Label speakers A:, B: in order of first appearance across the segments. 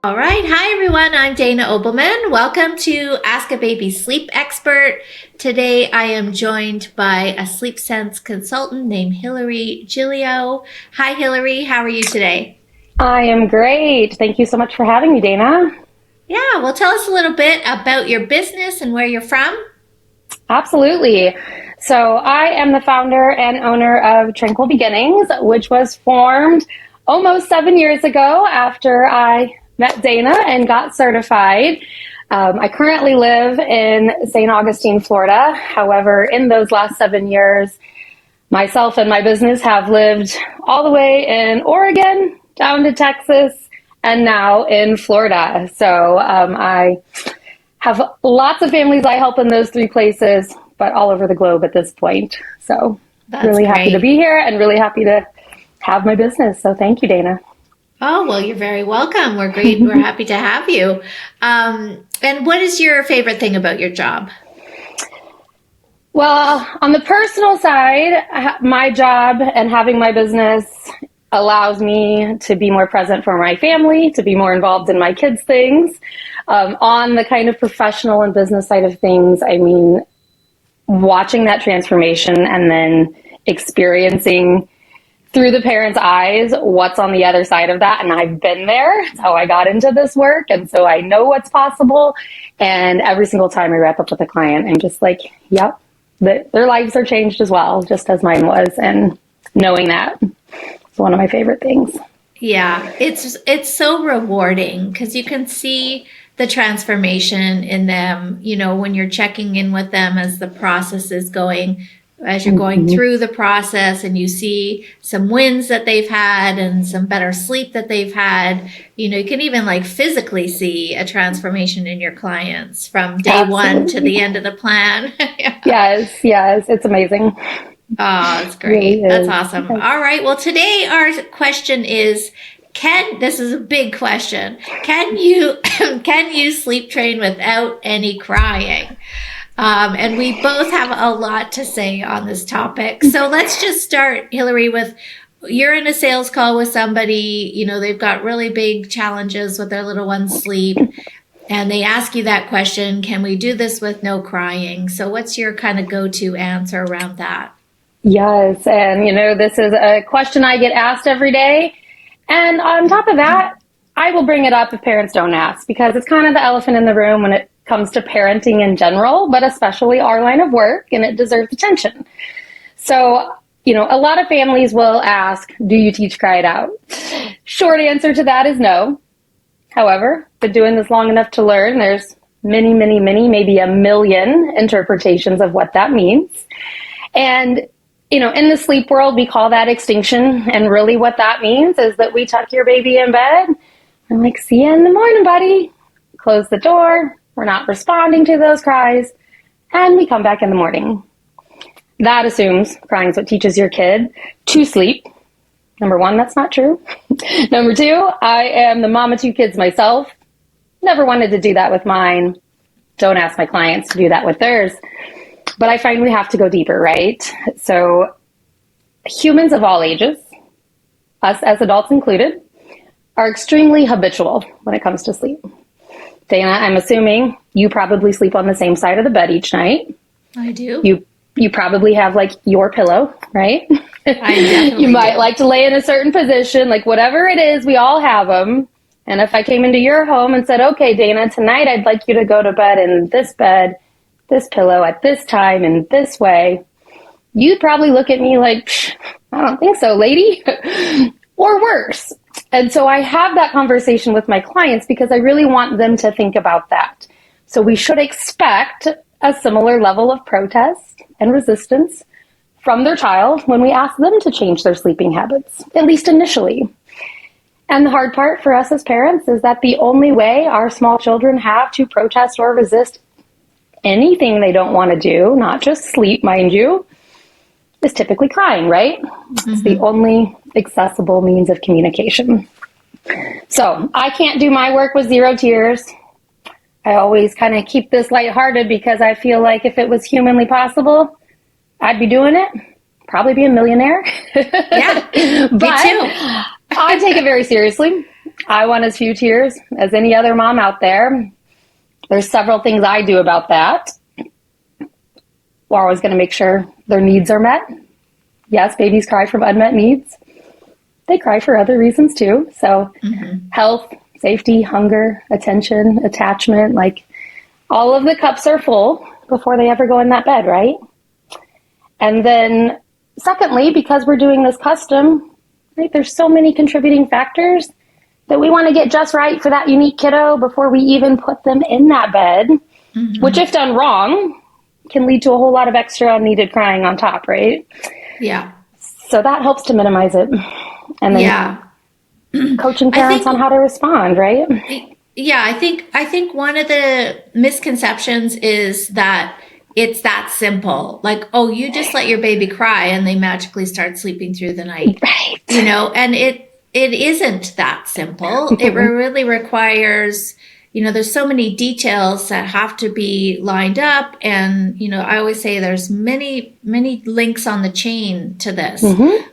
A: All right. Hi, everyone. I'm Dana Obleman. Welcome to Ask a Baby Sleep Expert. Today, I am joined by a sleep sense consultant named Hilliary Giglio. Hi, Hilliary. How are you today?
B: I am great. Thank you so much for having me, Dana.
A: Yeah, well, tell us a little bit about your business and where you're from.
B: Absolutely. So I am the founder and owner of Tranquil which was formed almost 7 years ago after I met Dana and got certified. I currently live in St. Augustine, Florida. However, in those last 7 years, myself and my business have lived all the way in Oregon, down to Texas, and now in Florida. So I have lots of families I help in those three places, but all over the globe at this point. So
A: That's
B: really happy to
A: great.
B: be here and really happy to have my business. So thank you, Dana.
A: Oh, well, you're very welcome. We're great. We're happy to have you. And what is your favorite thing about your job?
B: Well, on the personal side, my job and having my business allows me to be more present for my family, to be more involved in my kids' things. On the kind of professional and business side of things, I mean, watching that transformation and then experiencing through the parents' eyes what's on the other side of that. And I've been there. It's how I got into this work. And so I know what's possible. And every single time I wrap up with a client, I'm just like, yep, their lives are changed as well, just as mine was. And knowing that is one of my favorite things.
A: Yeah, it's so rewarding because you can see the transformation in them, when you're checking in with them as the process is going, as you're going
B: Mhm.
A: through the process and you see some wins that they've had and some better sleep that they've had. You can even like physically see a transformation in your clients from day one to
B: Absolutely.
A: the end of the plan. Yeah.
B: Yes, it's amazing.
A: Oh, that's
B: It really
A: great. That's
B: is.
A: awesome.
B: Yes.
A: All right. Well, today our question is, this is a big question. Can you sleep train without any crying? And we both have a lot to say on this topic. So let's just start, Hilliary, with you're in a sales call with somebody, they've got really big challenges with their little one's sleep. And they ask you that question, can we do this with no crying? So what's your kind of go-to answer around that?
B: Yes, and this is a question I get asked every day. And on top of that, I will bring it up if parents don't ask, because it's kind of the elephant in the room when it comes to parenting in general, but especially our line of work, and it deserves attention. So, a lot of families will ask, do you teach cry it out? Short answer to that is no. However, been doing this long enough to learn there's many, maybe a million interpretations of what that means. And in the sleep world, we call that extinction. And really what that means is that we tuck your baby in bed. I'm like, see you in the morning, buddy. Close the door. We're not responding to those cries. And we come back in the morning. That assumes crying is what teaches your kid to sleep. Number one, that's not true. Number two, I am the mom of two kids myself. Never wanted to do that with mine. Don't ask my clients to do that with theirs. But I find we have to go deeper, right? So humans of all ages, us as adults included, are extremely habitual when it comes to sleep. Dana, I'm assuming you probably sleep on the same side of the bed each night.
A: I do.
B: You probably have like your pillow, right?
A: I
B: You
A: definitely
B: might
A: do.
B: like to lay in a certain position, like whatever it is, we all have them. And if I came into your home and said, okay, Dana, tonight I'd like you to go to bed, this pillow at this time in this way, you'd probably look at me like, I don't think so, lady, or worse. And so I have that conversation with my clients because I really want them to think about that. So we should expect a similar level of protest and resistance from their child when we ask them to change their sleeping habits, at least initially. And the hard part for us as parents is that the only way our small children have to protest or resist anything they don't want to do, not just sleep, mind you, is typically crying, right? It's the
A: Mm-hmm.
B: only accessible means of communication. So I can't do my work with zero tears. I always kind of keep this lighthearted because I feel like if it was humanly possible, I'd be doing it. Probably be a millionaire.
A: Yeah,
B: But
A: me too.
B: I take it very seriously. I want as few tears as any other mom out there. There's several things I do about that. We're always going to make sure their needs are met. Yes, babies cry from unmet needs. They cry for other reasons too. So health, safety, hunger, attention, attachment, like all of the cups are full before they ever go in that bed, right? And then secondly, because we're doing this custom, right, there's so many contributing factors that we want to get just right for that unique kiddo before we even put them in that bed, which if done wrong, can lead to a whole lot of extra unneeded crying on top, right?
A: Yeah.
B: So that helps to minimize it. And then coaching parents on how to respond, right?
A: Yeah, I think one of the misconceptions is that it's that simple. Like, oh, you just let your baby cry and they magically start sleeping through the night.
B: Right.
A: You know, and it isn't that simple. It really requires, you know, there's so many details that have to be lined up. And, you know, I always say there's many links on the chain to this.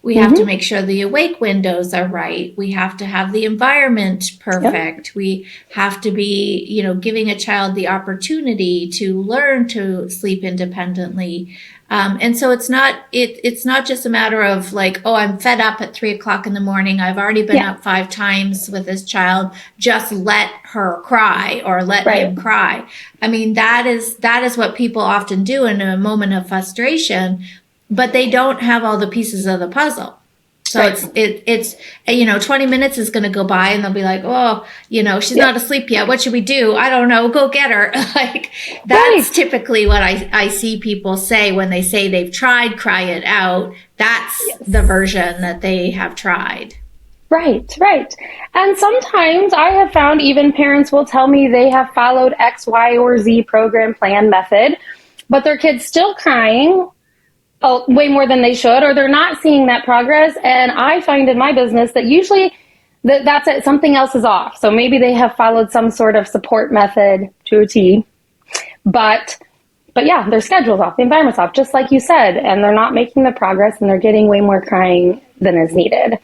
A: We have to make sure the awake windows are right. We have to have the environment perfect. We have to be, you know, giving a child the opportunity to learn to sleep independently. And so it's not just a matter of like, oh, I'm fed up at 3:00 in the morning. I've already been up 5 times with this child. Just let her cry or let him cry. I mean, that is what people often do in a moment of frustration, but they don't have all the pieces of the puzzle. So it's you know, 20 minutes is going to go by and they'll be like, oh, you know, she's not asleep yet. What should we do? I don't know. Go get her. Like that's typically what I see people say when they say they've tried cry it out. That's the version that they have tried.
B: Right. And sometimes I have found even parents will tell me they have followed X, Y, or Z program, plan, method, but their kid's still crying way more than they should, or they're not seeing that progress. And I find in my business that usually that's it, something else is off. So maybe they have followed some sort of support method to a T, but yeah, their schedule's off, the environment's off, just like you said, and they're not making the progress and they're getting way more crying than is needed.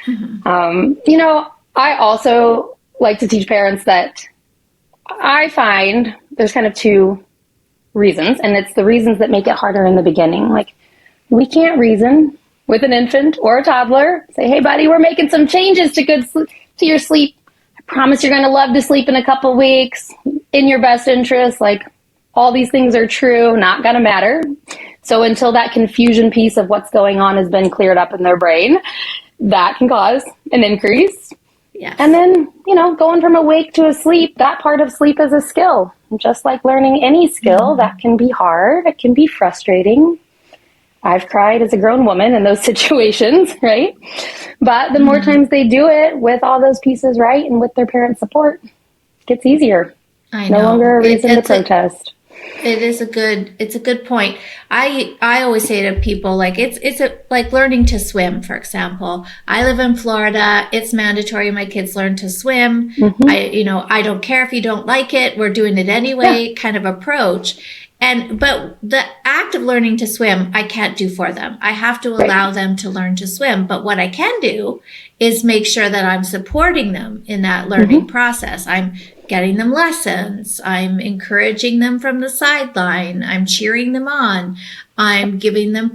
B: You know, I also like to teach parents that I find there's kind of 2 reasons, and it's the reasons that make it harder in the beginning. Like, we can't reason with an infant or a toddler, say, hey buddy, we're making some changes to your sleep. I promise you're going to love to sleep in a couple weeks, in your best interest. Like, all these things are true, not going to matter. So until that confusion piece of what's going on has been cleared up in their brain, that can cause an increase.
A: Yes.
B: And then, you know, going from awake to asleep, that part of sleep is a skill. Just like learning any skill, that can be hard. It can be frustrating. I've cried as a grown woman in those situations, right? But the more times they do it with all those pieces right and with their parent support, it gets easier.
A: I know.
B: No longer a reason to protest.
A: It's a good point. I always say to people, like, like learning to swim, for example. I live in Florida. It's mandatory my kids learn to swim. I don't care if you don't like it. We're doing it anyway, kind of approach. But the act of learning to swim, I can't do for them. I have to allow them to learn to swim. But what I can do is make sure that I'm supporting them in that learning process. I'm getting them lessons. I'm encouraging them from the sideline. I'm cheering them on. I'm giving them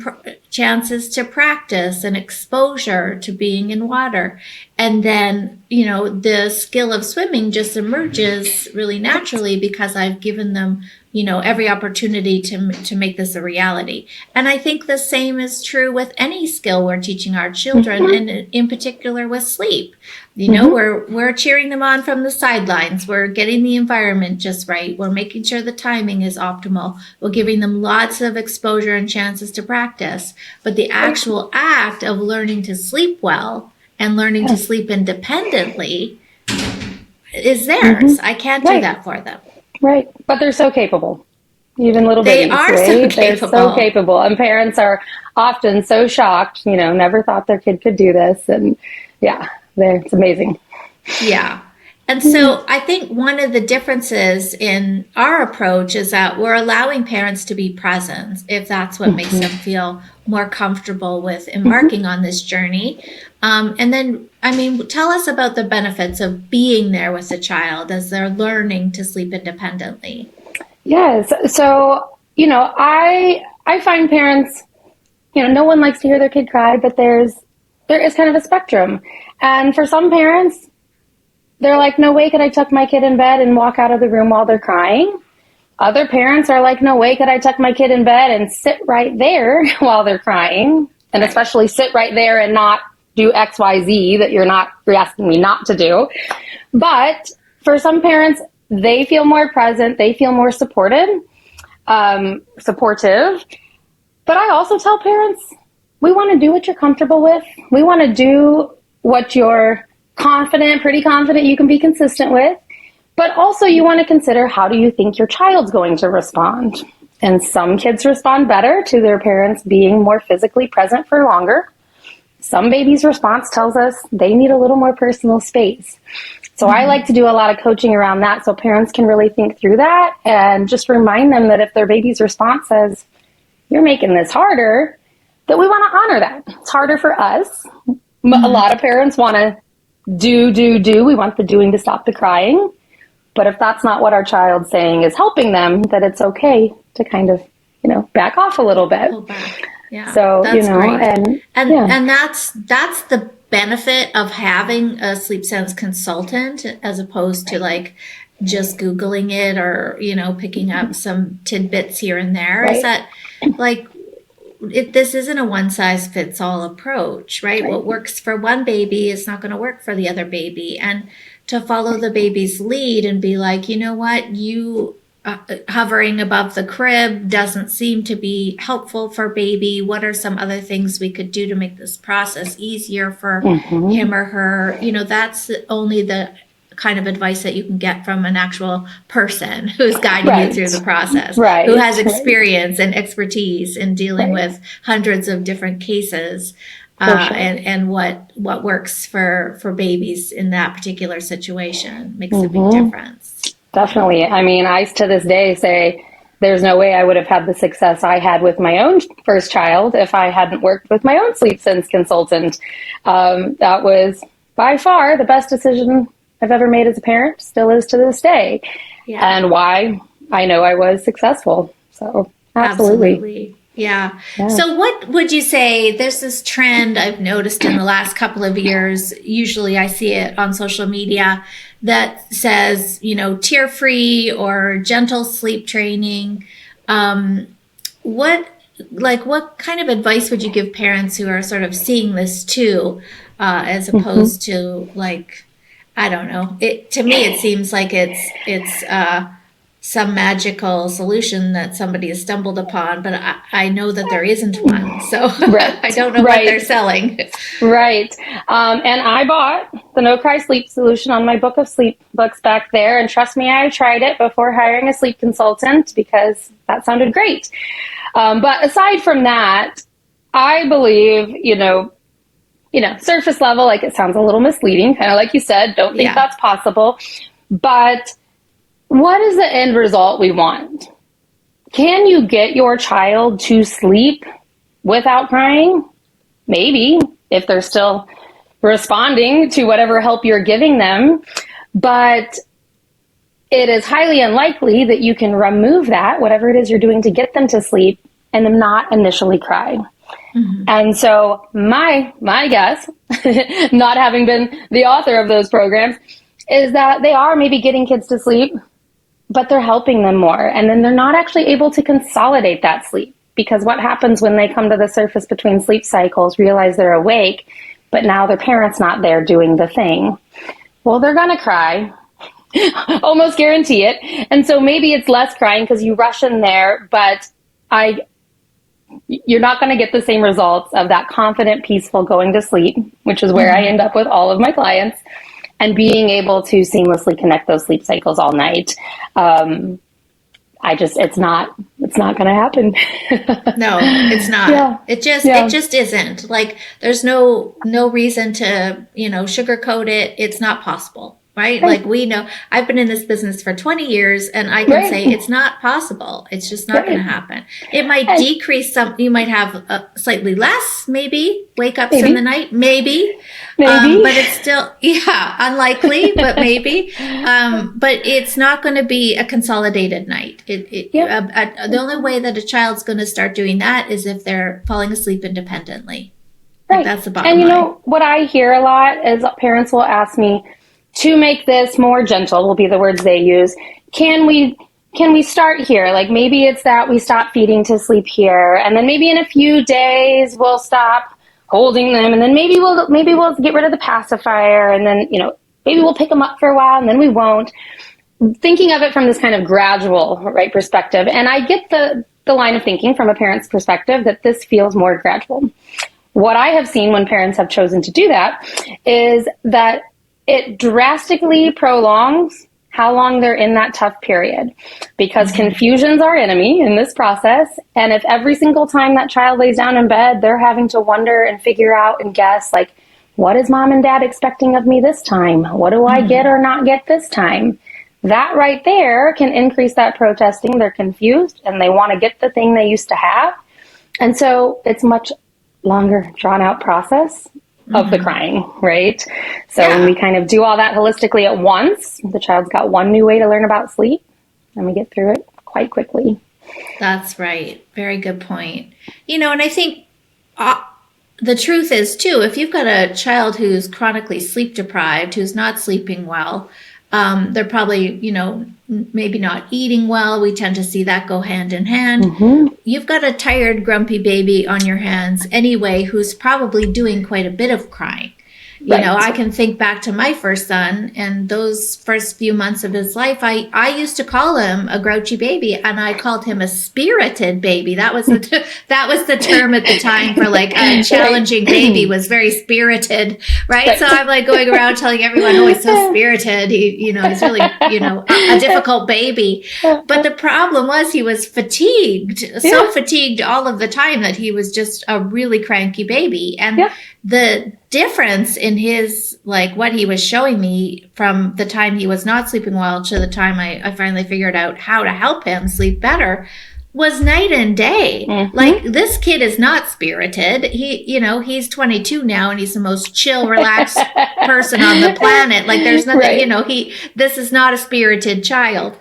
A: chances to practice and exposure to being in water. And then, you know, the skill of swimming just emerges really naturally because I've given them, you know, every opportunity to make this a reality. And I think the same is true with any skill we're teaching our children, and in particular with sleep. You know, we're cheering them on from the sidelines. We're getting the environment just right. We're making sure the timing is optimal. We're giving them lots of exposure and chances to practice. But the actual act of learning to sleep well and learning to sleep independently is theirs. I can't do that for them.
B: Right. But they're so capable. Even little babies, right? They're so capable. And parents are often so shocked, never thought their kid could do this. And yeah, it's amazing.
A: Yeah. And so I think one of the differences in our approach is that we're allowing parents to be present if that's what makes them feel more comfortable with embarking on this journey. And then, I mean, tell us about the benefits of being there with the child as they're learning to sleep independently.
B: Yes. So, I find parents, no one likes to hear their kid cry, but there is kind of a spectrum. And for some parents, they're like, no way could I tuck my kid in bed and walk out of the room while they're crying. Other parents are like, no way could I tuck my kid in bed and sit right there while they're crying. And especially sit right there and not do X, Y, Z that you're asking me not to do. But for some parents, they feel more present. They feel more supportive. But I also tell parents, we want to do what you're comfortable with. We want to do what you're pretty confident you can be consistent with. But also you want to consider, how do you think your child's going to respond? And some kids respond better to their parents being more physically present for longer. Some babies' response tells us they need a little more personal space. So I like to do a lot of coaching around that so parents can really think through that and just remind them that if their baby's response says, you're making this harder, that we want to honor that. It's harder for us. A lot of parents want to do. We want the doing to stop the crying. But if that's not what our child's saying is helping them, that it's okay to kind of, back off a little bit.
A: Pull back. Yeah.
B: So,
A: that's great.
B: and
A: that's the benefit of having a sleep sense consultant as opposed to like just Googling it or, picking up some tidbits here and there. Right. Is that like, this isn't a one size fits all approach, right? What works for one baby is not going to work for the other baby. And to follow the baby's lead and be like, you know what, you hovering above the crib doesn't seem to be helpful for baby. What are some other things we could do to make this process easier for him or her? That's only the kind of advice that you can get from an actual person who's guiding you through the process, who has experience and expertise in dealing with hundreds of different cases. And what works for babies in that particular situation makes a big difference.
B: Definitely. I mean, I to this day say there's no way I would have had the success I had with my own first child if I hadn't worked with my own sleep sense consultant. That was by far the best decision I've ever made as a parent, still is to this day. Yeah. And why I know I was successful. So absolutely.
A: Yeah. So what would you say, there's this trend I've noticed in the last couple of years, usually I see it on social media, that says, tear-free or gentle sleep training. What kind of advice would you give parents who are sort of seeing this too, as opposed to like, I don't know. To me, it seems like it's some magical solution that somebody has stumbled upon, but I know that there isn't one. So I don't know what they're selling.
B: Right. And I bought the No Cry Sleep solution on my book of sleep books back there. And trust me, I tried it before hiring a sleep consultant because that sounded great. But aside from that, I believe, surface level, like it sounds a little misleading, kind of like you said, don't think that's possible. But what is the end result we want? Can you get your child to sleep without crying? Maybe, if they're still responding to whatever help you're giving them. But it is highly unlikely that you can remove that, whatever it is you're doing to get them to sleep, and them not initially cry. And so my guess, not having been the author of those programs, is that they are maybe getting kids to sleep, but they're helping them more. And then they're not actually able to consolidate that sleep, because what happens when they come to the surface between sleep cycles, realize they're awake, but now their parent's not there doing the thing? Well, they're going to cry. Almost guarantee it. And so maybe it's less crying because you rush in there, but you're not going to get the same results of that confident, peaceful going to sleep, which is where I end up with all of my clients, and being able to seamlessly connect those sleep cycles all night. It's not going to happen.
A: No, it's not. Yeah. It just isn't. Like, there's no reason to, sugarcoat it. It's not possible. right?
B: Right.
A: Like we know, I've been in this business for 20 years and I can
B: Right.
A: say it's not possible. It's just not going to happen. It might decrease some, you might have slightly less, maybe wake ups in the night, maybe. But it's still, unlikely, but maybe. But it's not going to be a consolidated night. The only way that a child's going to start doing that is if they're falling asleep independently.
B: Right.
A: Like that's the bottom
B: line. And
A: what
B: I hear a lot is parents will ask me, to make this more gentle, will be the words they use. Can we start here? Like maybe it's that we stop feeding to sleep here, and then maybe in a few days we'll stop holding them, and then maybe we'll get rid of the pacifier, and then maybe we'll pick them up for a while, and then we won't. Thinking of it from this kind of gradual, right, perspective, and I get the line of thinking from a parent's perspective that this feels more gradual. What I have seen when parents have chosen to do that is that it drastically prolongs how long they're in that tough period, because confusion's our enemy in this process. And if every single time that child lays down in bed, they're having to wonder and figure out and guess, like, what is mom and dad expecting of me this time? What do I get or not get this time? That right there can increase that protesting. They're confused and they want to get the thing they used to have. And so it's much longer, drawn out process of the crying, right? So when we kind of do all that holistically at once, the child's got one new way to learn about sleep, and we get through it quite quickly.
A: That's right. Very good point. And I think the truth is, too, if you've got a child who's chronically sleep deprived, who's not sleeping well, they're probably, maybe not eating well. We tend to see that go hand in hand. You've got a tired, grumpy baby on your hands anyway, who's probably doing quite a bit of crying. I can think back to my first son and those first few months of his life. I used to call him a grouchy baby, and I called him a spirited baby. That was the term at the time for like a challenging baby, was very spirited, right? So I'm like going around telling everyone, oh, he's so spirited. He's really, a difficult baby. But the problem was he was fatigued, so fatigued all of the time that he was just a really cranky baby. And the difference in his, like what he was showing me from the time he was not sleeping well to the time I finally figured out how to help him sleep better was night and day. Like, this kid is not spirited. He's 22 now and he's the most chill, relaxed person on the planet. Like, there's nothing, this is not a spirited child.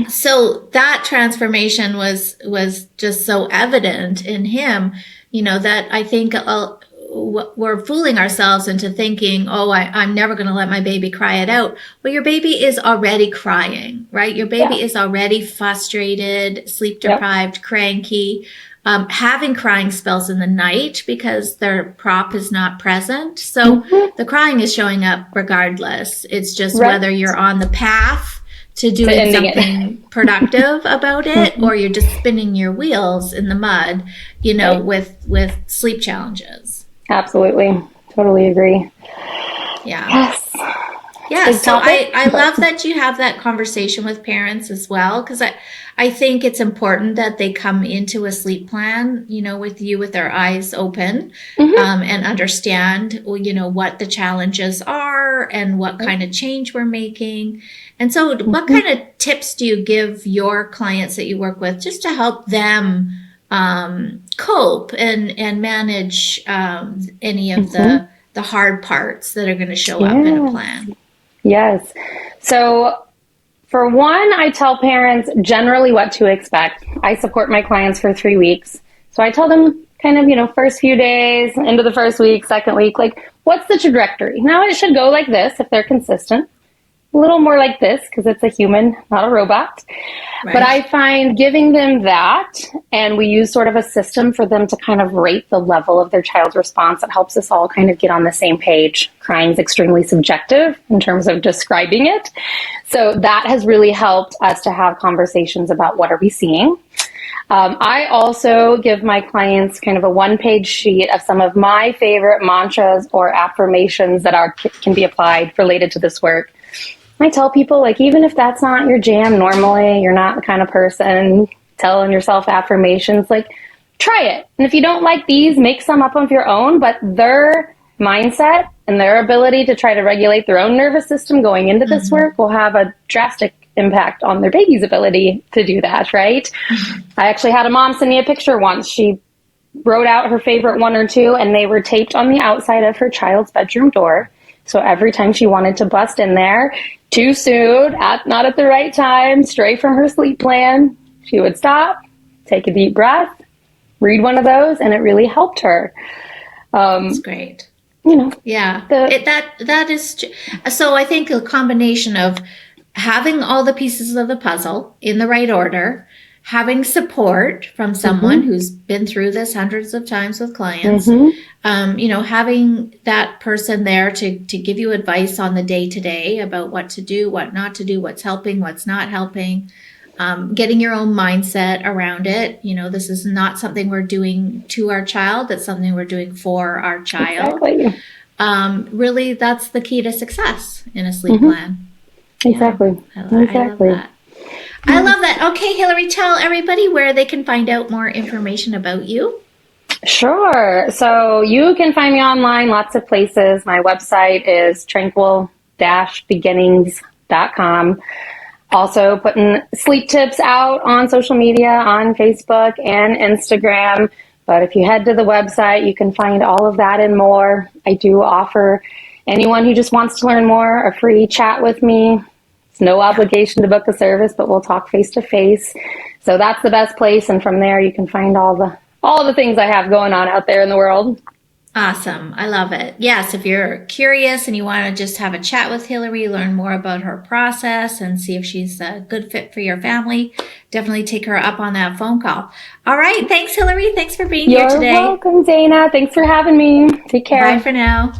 A: So that transformation was just so evident in him, that I think we're fooling ourselves into thinking, oh, I'm never going to let my baby cry it out. Well, your baby is already crying, right? Your baby is already frustrated, sleep deprived, cranky, having crying spells in the night because their prop is not present. So the crying is showing up regardless. It's just whether you're on the path to doing something productive about it, or you're just spinning your wheels in the mud, with sleep challenges.
B: Absolutely. Totally agree.
A: Yeah.
B: Yes.
A: Yeah. So I love that you have that conversation with parents as well, because I think it's important that they come into a sleep plan, with you with their eyes open, and understand, what the challenges are and what kind of change we're making. And so what kind of tips do you give your clients that you work with just to help them cope and manage any of the hard parts that are going to show up in a plan?
B: Yes. So for one, I tell parents generally what to expect. I support my clients for 3 weeks. So I tell them kind of, first few days, into the first week, second week, like, what's the trajectory? Now, it should go like this if they're consistent. A little more like this because it's a human, not a robot. Right. But I find giving them that, and we use sort of a system for them to kind of rate the level of their child's response. It helps us all kind of get on the same page. Crying is extremely subjective in terms of describing it. So that has really helped us to have conversations about what are we seeing. I also give my clients kind of a one-page sheet of some of my favorite mantras or affirmations that can be applied related to this work. I tell people, like, even if that's not your jam normally, you're not the kind of person telling yourself affirmations, like, try it. And if you don't like these, make some up of your own, but they're mindset and their ability to try to regulate their own nervous system going into this work will have a drastic impact on their baby's ability to do that, right? I actually had a mom send me a picture once. She wrote out her favorite one or two, and they were taped on the outside of her child's bedroom door. So every time she wanted to bust in there, too soon, not at the right time, stray from her sleep plan, she would stop, take a deep breath, read one of those, and it really helped her.
A: That's great.
B: You know,
A: yeah, that is. So I think a combination of having all the pieces of the puzzle in the right order, having support from someone who's been through this hundreds of times with clients, having that person there to give you advice on the day-to-day about what to do, what not to do, what's helping, what's not helping, getting your own mindset around it. This is not something we're doing to our child. It's something we're doing for our child.
B: Exactly.
A: Really, that's the key to success in a sleep plan.
B: Exactly.
A: I love that. I love that. Okay, Hilliary, tell everybody where they can find out more information about you.
B: Sure. So you can find me online, lots of places. My website is tranquil-beginnings.com. Also putting sleep tips out on social media, on Facebook and Instagram. But if you head to the website, you can find all of that and more. I do offer anyone who just wants to learn more a free chat with me. It's no obligation to book a service, but we'll talk face to face. So that's the best place. And from there, you can find all the things I have going on out there in the world.
A: Awesome. I love it. Yes, if you're curious and you want to just have a chat with Hilliary, learn more about her process and see if she's a good fit for your family, definitely take her up on that phone call. All right. Thanks, Hilliary. Thanks for being here today.
B: You're welcome, Dana. Thanks for having me. Take care.
A: Bye for now.